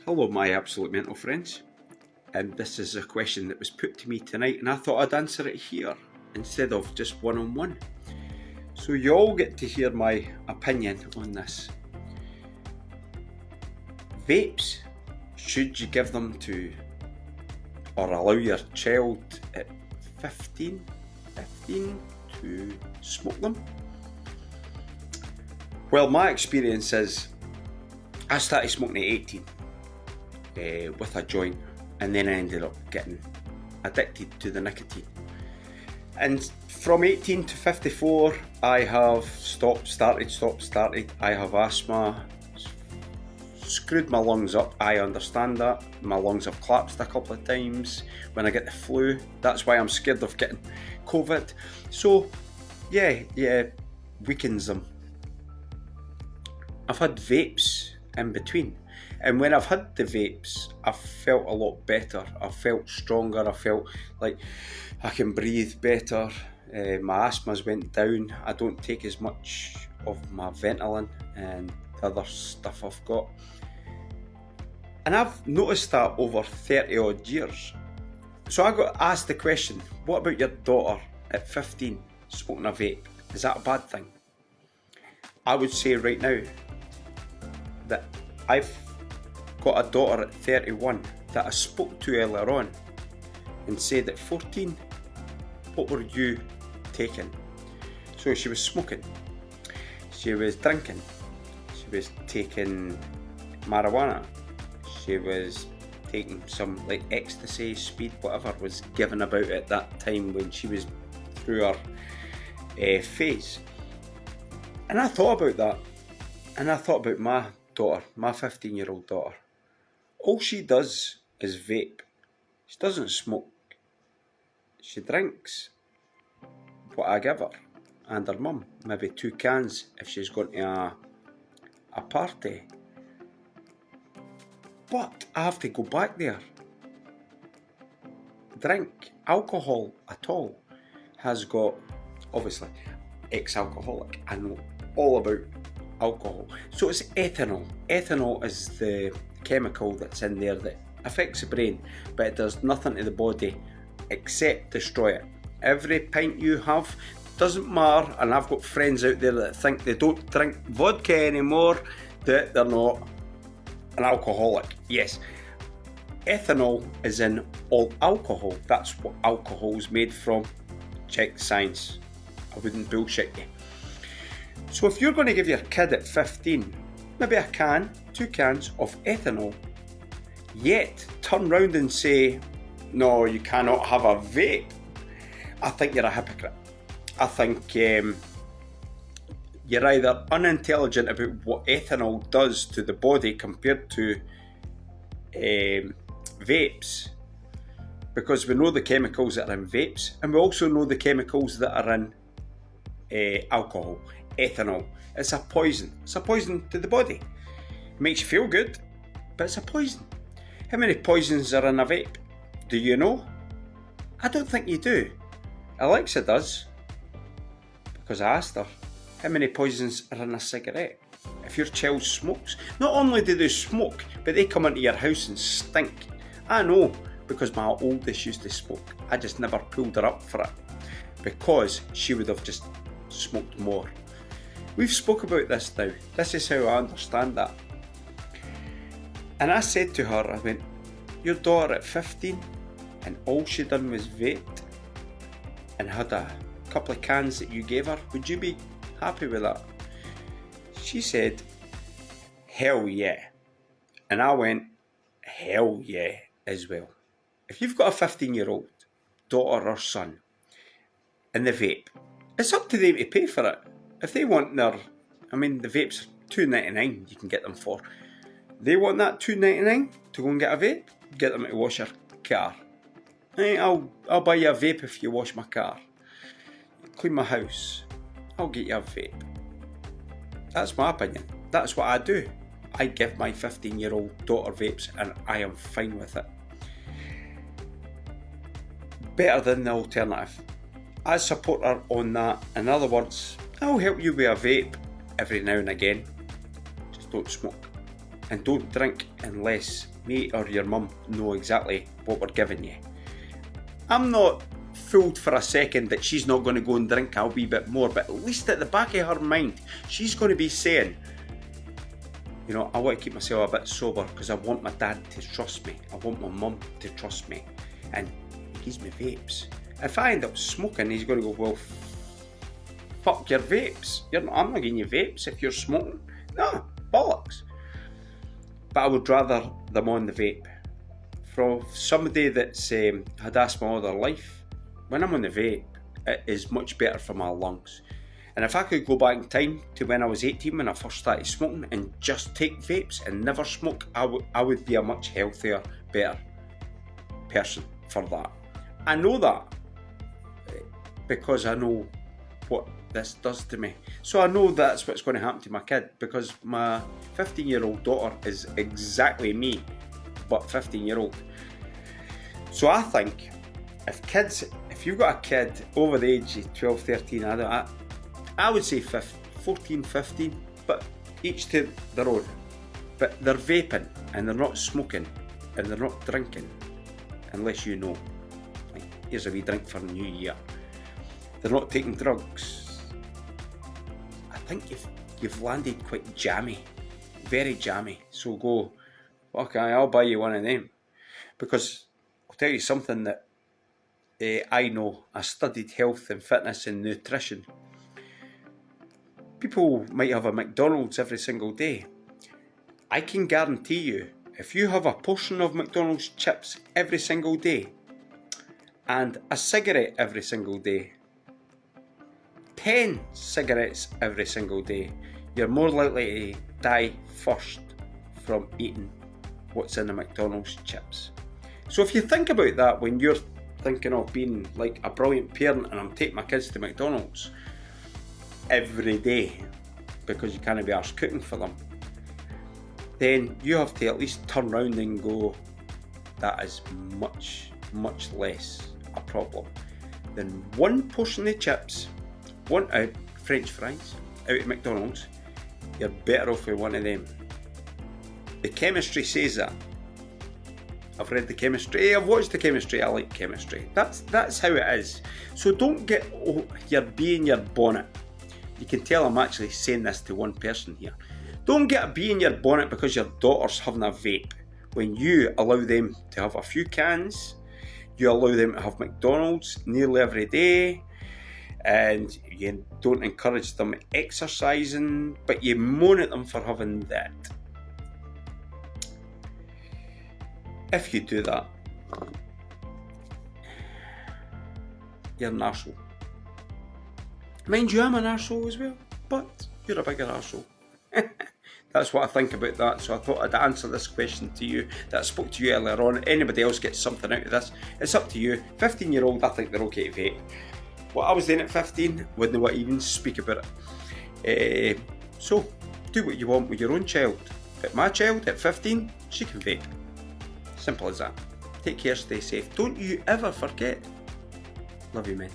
Hello, my absolute mental friends, and this is a question that was put to me tonight, and I thought I'd answer it here instead of just one-on-one. So you all get to hear my opinion on this. Vapes, should you give them to or allow your child at 15 to smoke them? Well, my experience is I started smoking at 18 with a joint, and then I ended up getting addicted to the nicotine. And from 18 to 54, I have stopped, started. I have asthma, screwed my lungs up. I understand that. My lungs have collapsed a couple of times when I get the flu. That's why I'm scared of getting COVID. So, yeah, weakens them. I've had vapes in between. And when I've had the vapes, I've felt a lot better. I felt stronger. I felt like I can breathe better. My asthma's went down. I don't take as much of my Ventolin and the other stuff I've got. And I've noticed that over 30 odd years. So I got asked the question, what about your daughter at 15 smoking a vape? Is that a bad thing? I would say right now that I've got a daughter at 31 that I spoke to earlier on and said at 14, what were you taking? So she was smoking, she was drinking, she was taking marijuana, she was taking some like ecstasy, speed, whatever was given about at that time when she was through her phase. And I thought about that, and I thought about my daughter, my 15-year-old daughter. All she does is vape. She doesn't smoke. She drinks what I give her and her mum, maybe 2 cans if she's going to a party. But I have to go back there. Drink, alcohol at all, has got, obviously, ex-alcoholic. I know all about alcohol. So it's ethanol. Ethanol is the chemical that's in there that affects the brain, but it does nothing to the body except destroy it. Every pint you have doesn't matter, and I've got friends out there that think they don't drink vodka anymore, that they're not an alcoholic. Yes, ethanol is in all alcohol. That's what alcohol is made from. Check the science. I wouldn't bullshit you. So if you're going to give your kid at 15 maybe a can, 2 cans of ethanol, yet turn round and say, no, you cannot have a vape, I think you're a hypocrite. I think you're either unintelligent about what ethanol does to the body compared to vapes, because we know the chemicals that are in vapes, and we also know the chemicals that are in alcohol. Ethanol, it's a poison. It's a poison to the body. It makes you feel good, but it's a poison. How many poisons are in a vape? Do you know? I don't think you do. Alexa does, because I asked her, how many poisons are in a cigarette? If your child smokes, not only do they smoke, but they come into your house and stink. I know, because my oldest used to smoke. I just never pulled her up for it, because she would have just smoked more. We've spoke about this now. This is how I understand that. And I said to her, I went, your daughter at 15 and all she done was vaped and had a couple of cans that you gave her, would you be happy with that? She said, hell yeah. And I went, hell yeah as well. If you've got a 15-year-old daughter or son and they vape, it's up to them to pay for it. If they want the vapes are $2.99 you can get them for. They want that $2.99 to go and get a vape, get them to wash your car. Hey, I'll buy you a vape if you wash my car. Clean my house, I'll get you a vape. That's my opinion. That's what I do. I give my 15-year-old daughter vapes and I am fine with it. Better than the alternative. I support her on that. In other words, I'll help you with a vape every now and again. Just don't smoke. And don't drink unless me or your mum know exactly what we're giving you. I'm not fooled for a second that she's not going to go and drink a wee bit more, but at least at the back of her mind, she's going to be saying, you know, I want to keep myself a bit sober because I want my dad to trust me. I want my mum to trust me. And he gives me vapes. If I end up smoking, he's going to go, well, fuck your vapes. I'm not giving you vapes if you're smoking. No, bollocks. But I would rather them on the vape. For somebody that's had asthma all their life, when I'm on the vape, it is much better for my lungs. And if I could go back in time to when I was 18, when I first started smoking, and just take vapes and never smoke, I would be a much healthier, better person for that. I know that because I know what this does to me. So I know that's what's going to happen to my kid, because my 15-year-old daughter is exactly me, but 15-year-old. So I think if you've got a kid over the age of 12, 13, I would say 14, 15, but each to their own. But they're vaping and they're not smoking and they're not drinking, unless you know. Like, here's a wee drink for New Year. They're not taking drugs. I think you've landed quite jammy, very jammy. So go, okay, I'll buy you one of them. Because I'll tell you something that I know. I studied health and fitness and nutrition. People might have a McDonald's every single day. I can guarantee you, if you have a portion of McDonald's chips every single day and a cigarette every single day, 10 cigarettes every single day, you're more likely to die first from eating what's in the McDonald's chips. So if you think about that when you're thinking of being like a brilliant parent and I'm taking my kids to McDonald's every day because you can't be arsed cooking for them, then you have to at least turn around and go, that is much, much less a problem than one portion of chips, one French fries out of McDonald's. You're better off with one of them. The chemistry says that. I've read the chemistry, I've watched the chemistry, I like chemistry. That's how it is. So don't get your bee in your bonnet. You can tell I'm actually saying this to one person here. Don't get a bee in your bonnet because your daughter's having a vape. When you allow them to have a few cans, you allow them to have McDonald's nearly every day, and you don't encourage them exercising, but you moan at them for having that. If you do that, you're an arsehole. Mind you, I'm an arsehole as well, but you're a bigger arsehole. That's what I think about that. So I thought I'd answer this question to you that I spoke to you earlier on. Anybody else gets something out of this, it's up to you. 15-year-old, I think they're okay to vape. What I was doing at 15, wouldn't want to even speak about it. So do what you want with your own child. But my child at 15, she can vape. Simple as that. Take care, stay safe. Don't you ever forget. Love you, man.